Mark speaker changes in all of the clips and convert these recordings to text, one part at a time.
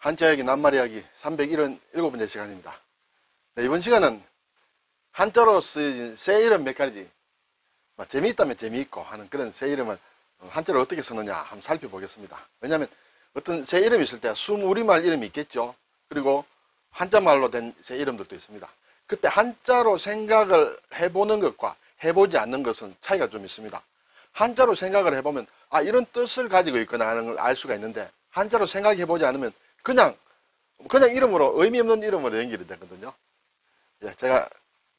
Speaker 1: 한자이야기 낱말이야기 377번째 시간입니다. 네, 이번 시간은 한자로 쓰여진 새 이름 몇 가지 재미있다면 재미있고 하는 그런 새 이름을 한자로 어떻게 쓰느냐 한번 살펴보겠습니다. 왜냐하면 어떤 새 이름이 있을 때 순우리말 이름이 있겠죠. 그리고 한자말로 된 새 이름들도 있습니다. 그때 한자로 생각을 해보는 것과 해보지 않는 것은 차이가 좀 있습니다. 한자로 생각을 해보면 이런 뜻을 가지고 있거나 하는 걸 알 수가 있는데, 한자로 생각해보지 않으면 그냥 이름으로 의미 없는 이름으로 연결이 되거든요. 예, 제가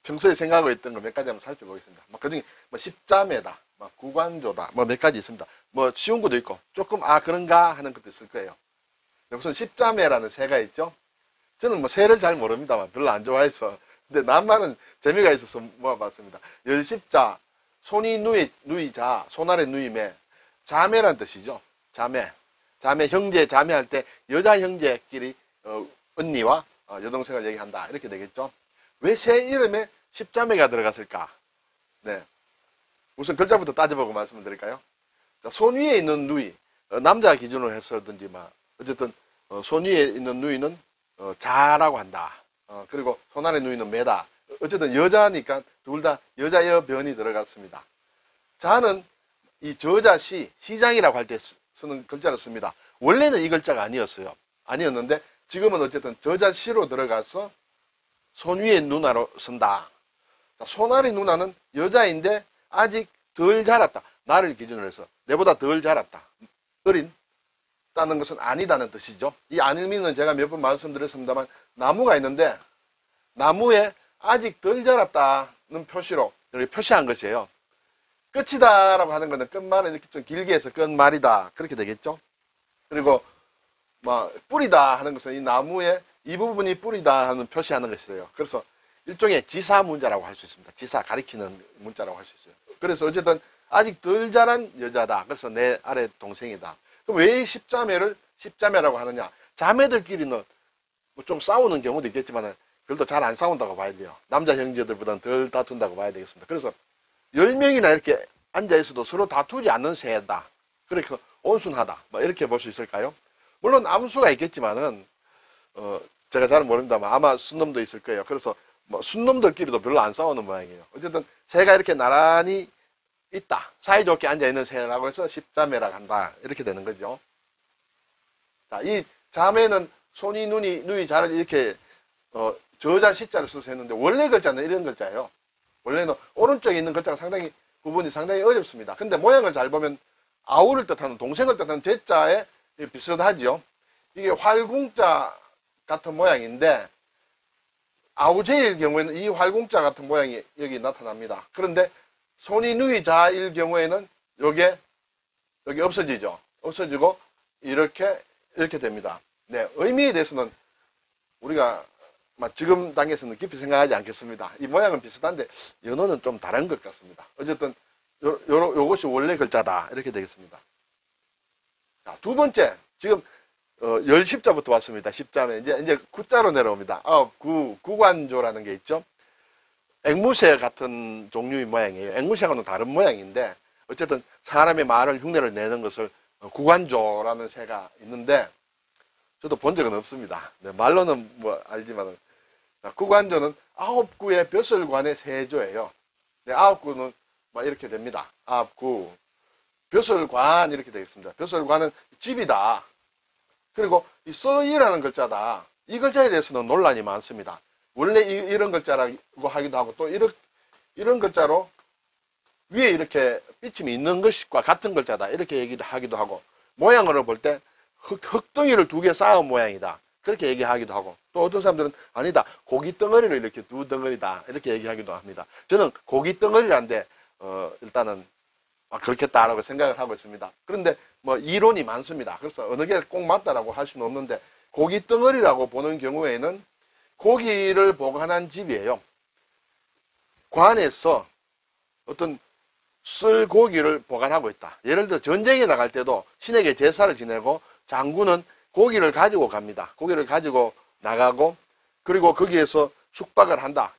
Speaker 1: 평소에 생각하고 있던 거 몇 가지 한번 살펴보겠습니다. 그중에 십자매다, 구관조다, 몇 가지 있습니다. 쉬운 것도 있고 조금 그런가 하는 것도 있을 거예요. 우선 십자매라는 새가 있죠. 저는 새를 잘 모릅니다만 별로 안 좋아해서, 근데 낱말은 재미가 있어서 모아봤습니다. 열십자, 손이 누이자, 손아래 누임에 자매란 뜻이죠. 자매 형제, 자매할 때 여자 형제끼리 언니와 여동생을 얘기한다 이렇게 되겠죠. 왜 새 이름에 십자매가 들어갔을까? 네, 우선 글자부터 따져보고 말씀을 드릴까요? 자, 손 위에 있는 누이, 남자 기준으로 해서든지 어쨌든 손 위에 있는 누이는 자라고 한다. 그리고 손 아래 누이는 매다. 어쨌든 여자니까 둘 다 여자여 변이 들어갔습니다. 자는 이 저자시, 시장이라고 할 때 쓰는 글자를 씁니다. 원래는 이 글자가 아니었는데 지금은 어쨌든 저자시로 들어가서 손 위에 누나로 쓴다. 손 아래 누나는 여자인데 아직 덜 자랐다. 나를 기준으로 해서 내보다 덜 자랐다. 어린다는 것은 아니다는 뜻이죠. 이 아니면은 제가 몇 번 말씀드렸습니다만, 나무가 있는데 나무에 아직 덜 자랐다는 표시로 이렇게 표시한 것이에요. 끝이다 라고 하는 것은 끝말을 이렇게 좀 길게 해서 끝말이다 그렇게 되겠죠. 그리고 뿌리다 하는 것은 이 나무의 이 부분이 뿌리다 하는 표시하는 것이에요. 그래서 일종의 지사 문자라고 할 수 있습니다. 지사 가리키는 문자라고 할 수 있어요. 그래서 어쨌든 아직 덜 자란 여자다. 그래서 내 아래 동생이다. 그럼 왜 십자매를 십자매라고 하느냐? 자매들끼리는 좀 싸우는 경우도 있겠지만 그래도 잘 안 싸운다고 봐야 돼요. 남자 형제들보다는 덜 다툰다고 봐야 되겠습니다. 그래서 10명이나 이렇게 앉아있어도 서로 다투지 않는 새다. 그래서 온순하다. 이렇게 볼 수 있을까요? 물론 암수가 있겠지만은, 제가 잘 모릅니다만 아마 순놈도 있을 거예요. 그래서 순놈들끼리도 별로 안 싸우는 모양이에요. 어쨌든 새가 이렇게 나란히 있다. 사이좋게 앉아있는 새라고 해서 십자매라고 한다. 이렇게 되는 거죠. 자, 이 자매는 손이 누이 자를 이렇게, 저자 시자를 써서 했는데, 원래 글자는 이런 글자예요. 원래는 오른쪽에 있는 글자가 구분이 상당히 어렵습니다. 근데 모양을 잘 보면 아우를 뜻하는, 동생을 뜻하는 제자에 비슷하죠. 이게 활궁자 같은 모양인데, 아우제일 경우에는 이 활궁자 같은 모양이 여기 나타납니다. 그런데 손이 누이 자일 경우에는 여기 없어지죠. 없어지고 이렇게 됩니다. 네, 의미에 대해서는 우리가 지금 단계에서는 깊이 생각하지 않겠습니다. 이 모양은 비슷한데 연어는 좀 다른 것 같습니다. 어쨌든 요것이 원래 글자다 이렇게 되겠습니다. 자, 두 번째, 지금 열십자부터 왔습니다. 십자는 이제 구자로 내려옵니다. 구관조라는 게 있죠. 앵무새 같은 종류의 모양이에요. 앵무새하고는 다른 모양인데 어쨌든 사람의 말을 흉내를 내는 것을 구관조라는 새가 있는데 저도 본 적은 없습니다. 네, 말로는 알지만은. 구관조는 9구의 벼슬관의 세조예요. 네, 9구는 이렇게 됩니다. 9구. 벼슬관 이렇게 되겠습니다. 벼슬관은 집이다. 그리고 이 써이라는 글자다. 이 글자에 대해서는 논란이 많습니다. 원래 이런 글자라고 하기도 하고 또 이런 글자로 위에 이렇게 삐침이 있는 것과 같은 글자다. 이렇게 얘기도 하기도 하고, 모양으로 볼 때 흙덩이를 2개 쌓은 모양이다. 그렇게 얘기하기도 하고, 또 어떤 사람들은 아니다, 고기 덩어리를 이렇게 2덩어리다 이렇게 얘기하기도 합니다. 저는 고기 덩어리란데 일단은 그렇겠다라고 생각을 하고 있습니다. 그런데 이론이 많습니다. 그래서 어느 게 꼭 맞다라고 할 수는 없는데, 고기 덩어리라고 보는 경우에는 고기를 보관한 집이에요. 관에서 어떤 쓸 고기를 보관하고 있다. 예를 들어 전쟁에 나갈 때도 신에게 제사를 지내고 장군은 고기를 가지고 갑니다. 고기를 가지고 나가고, 그리고 거기에서 숙박을 한다.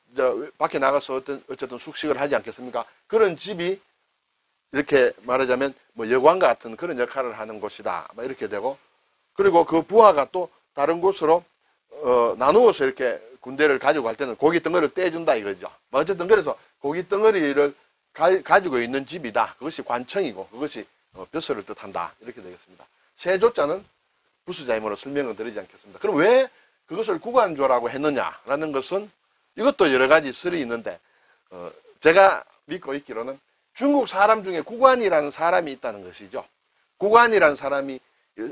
Speaker 1: 밖에 나가서 어쨌든 숙식을 하지 않겠습니까? 그런 집이 이렇게 말하자면 여관과 같은 그런 역할을 하는 곳이다. 이렇게 되고, 그리고 그 부하가 또 다른 곳으로 나누어서 이렇게 군대를 가지고 갈 때는 고기 덩어리를 떼준다 이거죠. 어쨌든 그래서 고기 덩어리를 가지고 있는 집이다. 그것이 관청이고 그것이 벼슬을 뜻한다. 이렇게 되겠습니다. 세조자는 부수자임으로 설명을 드리지 않겠습니다. 그럼 왜 그것을 구관조라고 했느냐라는 것은 이것도 여러 가지 설이 있는데 제가 믿고 있기로는 중국 사람 중에 구관이라는 사람이 있다는 것이죠. 구관이라는 사람이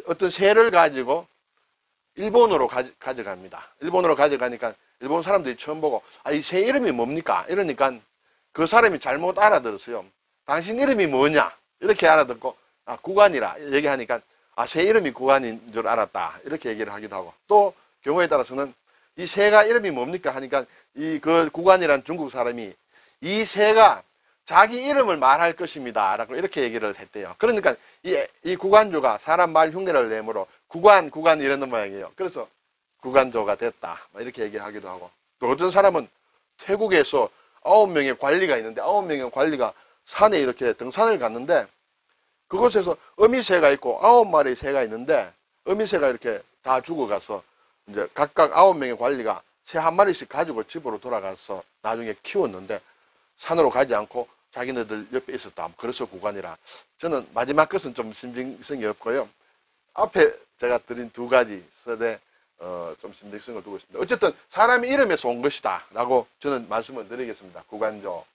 Speaker 1: 어떤 새를 가지고 일본으로 가져갑니다. 일본으로 가져가니까 일본 사람들이 처음 보고 이 새 이름이 뭡니까? 이러니까 그 사람이 잘못 알아들었어요. 당신 이름이 뭐냐? 이렇게 알아듣고 구관이라 얘기하니까 새 이름이 구관인 줄 알았다. 이렇게 얘기를 하기도 하고 또 경우에 따라서는 이 새가 이름이 뭡니까? 하니까 그 구관이라는 중국 사람이 이 새가 자기 이름을 말할 것입니다. 라고 이렇게 얘기를 했대요. 그러니까 이 구관조가 사람 말 흉내를 내므로 구관 이러는 모양이에요. 그래서 구관조가 됐다. 이렇게 얘기하기도 하고 또 어떤 사람은 태국에서 9명의 관리가 있는데 9명의 관리가 산에 이렇게 등산을 갔는데 그곳에서 어미새가 있고 9마리의 새가 있는데 어미새가 이렇게 다 죽어가서 이제 각각 9명의 관리가 새 한 마리씩 가지고 집으로 돌아가서 나중에 키웠는데 산으로 가지 않고 자기네들 옆에 있었다. 그래서 구관이라. 저는 마지막 것은 좀 신빙성이 없고요. 앞에 제가 드린 두 가지 설에 좀 신빙성을 두고 있습니다. 어쨌든 사람의 이름에서 온 것이다. 라고 저는 말씀을 드리겠습니다. 구관조.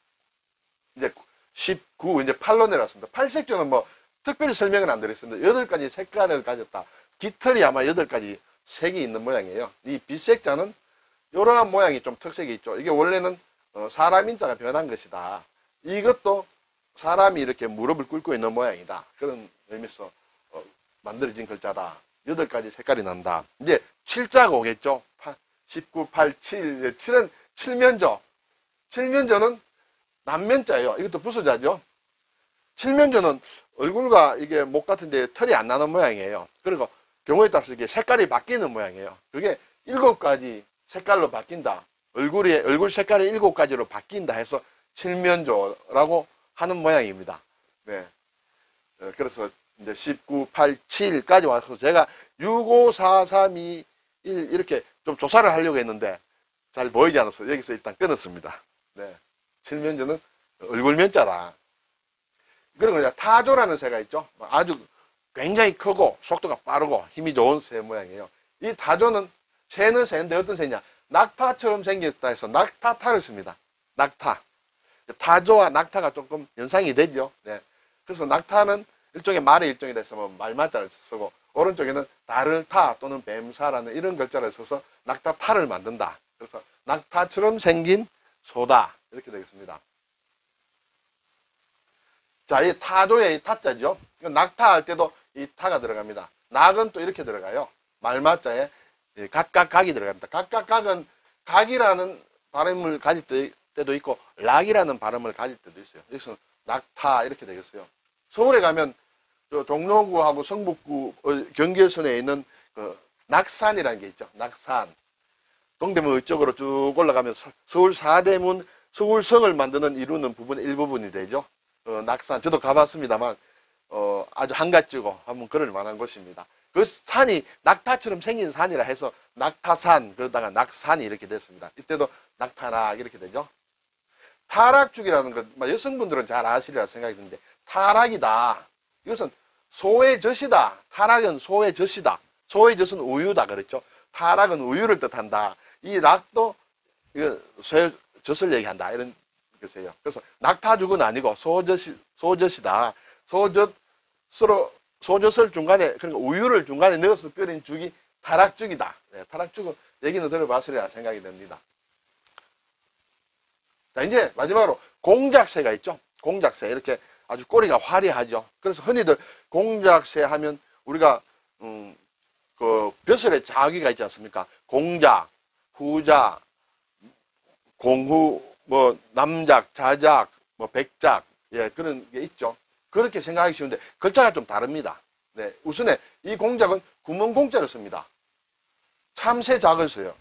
Speaker 1: 이제 19, 이제 8로 내려왔습니다. 팔색조는 뭐 특별히 설명은 안 드렸습니다. 8가지 색깔을 가졌다. 깃털이 아마 8가지 색이 있는 모양이에요. 이 빛색자는 이러한 모양이 좀 특색이 있죠. 이게 원래는 사람 인자가 변한 것이다. 이것도 사람이 이렇게 무릎을 꿇고 있는 모양이다. 그런 의미에서 만들어진 글자다. 8가지 색깔이 난다. 이제 7자가 오겠죠. 19, 8, 7. 7은 칠면조. 칠면조는 남면자예요. 이것도 부수자죠. 칠면조는 얼굴과 이게 목 같은데 털이 안 나는 모양이에요. 그리고 경우에 따라서 이게 색깔이 바뀌는 모양이에요. 그게 7가지 색깔로 바뀐다. 얼굴 색깔이 7가지로 바뀐다 해서 칠면조라고 하는 모양입니다. 네. 그래서 이제 19, 8, 7까지 와서 제가 6, 5, 4, 3, 2, 1 이렇게 좀 조사를 하려고 했는데 잘 보이지 않아서 여기서 일단 끊었습니다. 네. 칠면조는 얼굴면자다. 그리고 이제 타조라는 새가 있죠. 아주 굉장히 크고 속도가 빠르고 힘이 좋은 새 모양이에요. 이 타조는 새는 새인데 어떤 새냐? 낙타처럼 생겼다 해서 낙타타를 씁니다. 낙타. 타조와 낙타가 조금 연상이 되죠. 네. 그래서 낙타는 일종의 말의 일종이라 해서 뭐 말맞자를 쓰고 오른쪽에는 달을 타 또는 뱀사라는 이런 글자를 써서 낙타타를 만든다. 그래서 낙타처럼 생긴 소다. 이렇게 되겠습니다. 자, 이 타조의 이 타자죠. 낙타 할 때도 이 타가 들어갑니다. 낙은 또 이렇게 들어가요. 말맞자에 각각각이 들어갑니다. 각각각은 각이라는 발음을 가질 때도 있고 락이라는 발음을 가질 때도 있어요. 여기서 낙타 이렇게 되겠어요. 서울에 가면 종로구하고 성북구 경계선에 있는 그 낙산이라는 게 있죠. 낙산. 동대문 이쪽으로 쭉 올라가면 서울 사대문 서울성을 이루는 부분의 일부분이 되죠. 낙산. 저도 가봤습니다만 아주 한가지고 한번 그럴 만한 곳입니다. 그 산이 낙타처럼 생긴 산이라 해서 낙타산 그러다가 낙산이 이렇게 됐습니다. 이때도 낙타락 이렇게 되죠. 타락죽이라는 것 여성분들은 잘 아시리라 생각이 드는데 타락이다. 이것은 소의 젖이다. 타락은 소의 젖이다. 소의 젖은 우유다 그랬죠. 타락은 우유를 뜻한다. 이 낙도 소의 젖을 얘기한다. 이런 것이에요. 그래서 낙타죽은 아니고 소젖이다. 소젖을 중간에, 그러니까 우유를 중간에 넣어서 끓인 죽이 타락죽이다. 네, 타락죽은 얘기는 들어봤으리라 생각이 됩니다. 자, 이제 마지막으로 공작새가 있죠. 공작새. 이렇게 아주 꼬리가 화려하죠. 그래서 흔히들 공작새 하면 우리가, 그 벼슬의 자기가 있지 않습니까? 공작, 후작, 공후, 남작, 자작, 백작, 예, 그런 게 있죠. 그렇게 생각하기 쉬운데, 글자가 좀 다릅니다. 네. 우선에, 이 공작은 구멍공자를 씁니다. 참새작을 써요.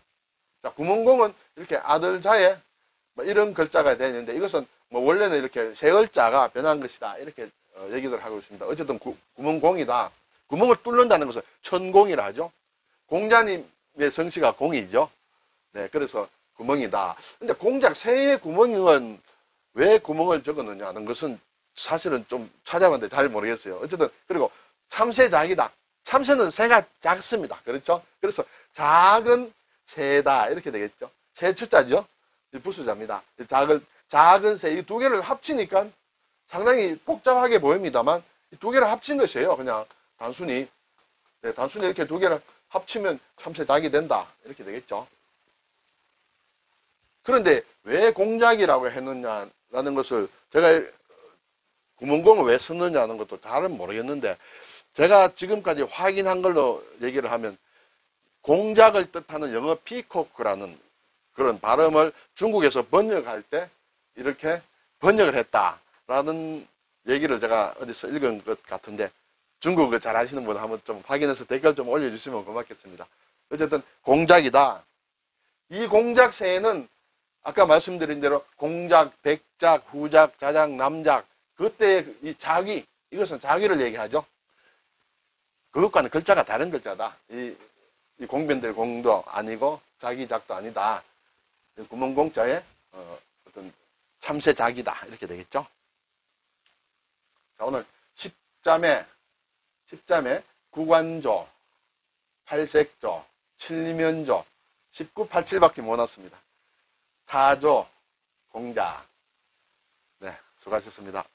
Speaker 1: 자, 구멍공은 이렇게 아들자에 이런 글자가 되는데, 이것은 원래는 이렇게 세을자가 변한 것이다. 이렇게 얘기를 하고 있습니다. 어쨌든 구멍공이다. 구멍을 뚫는다는 것은 천공이라 하죠. 공자님의 성씨가 공이죠. 네, 그래서 구멍이다. 근데 공작 새의 구멍은 왜 구멍을 적었느냐 하는 것은 사실은 좀 찾아봤는데 잘 모르겠어요. 어쨌든, 그리고 참새작이다. 참새는 새가 작습니다. 그렇죠? 그래서 작은 새다. 이렇게 되겠죠. 새 추자죠. 부수자입니다. 작은 새, 이 두 개를 합치니까 상당히 복잡하게 보입니다만, 이 두 개를 합친 것이에요. 그냥 단순히. 네, 단순히 이렇게 두 개를 합치면 참새작이 된다. 이렇게 되겠죠. 그런데 왜 공작이라고 했느냐라는 것을 제가 구문공을 왜 썼느냐는 것도 잘은 모르겠는데, 제가 지금까지 확인한 걸로 얘기를 하면 공작을 뜻하는 영어 피코크라는 그런 발음을 중국에서 번역할 때 이렇게 번역을 했다라는 얘기를 제가 어디서 읽은 것 같은데, 중국어 잘 아시는 분 한번 좀 확인해서 댓글 좀 올려주시면 고맙겠습니다. 어쨌든 공작이다. 이 공작새에는 아까 말씀드린 대로 공작, 백작, 후작, 자작, 남작, 그때 이 작위, 이것은 작위를 얘기하죠. 그것과는 글자가 다른 글자다. 이 공변될 공도 아니고 자기작도 아니다. 구문공자의 어떤 참새작이다. 이렇게 되겠죠. 자, 오늘 10잠에 구관조, 팔색조, 칠면조, 1987밖에 못 왔습니다. 타조, 공작. 네, 수고하셨습니다.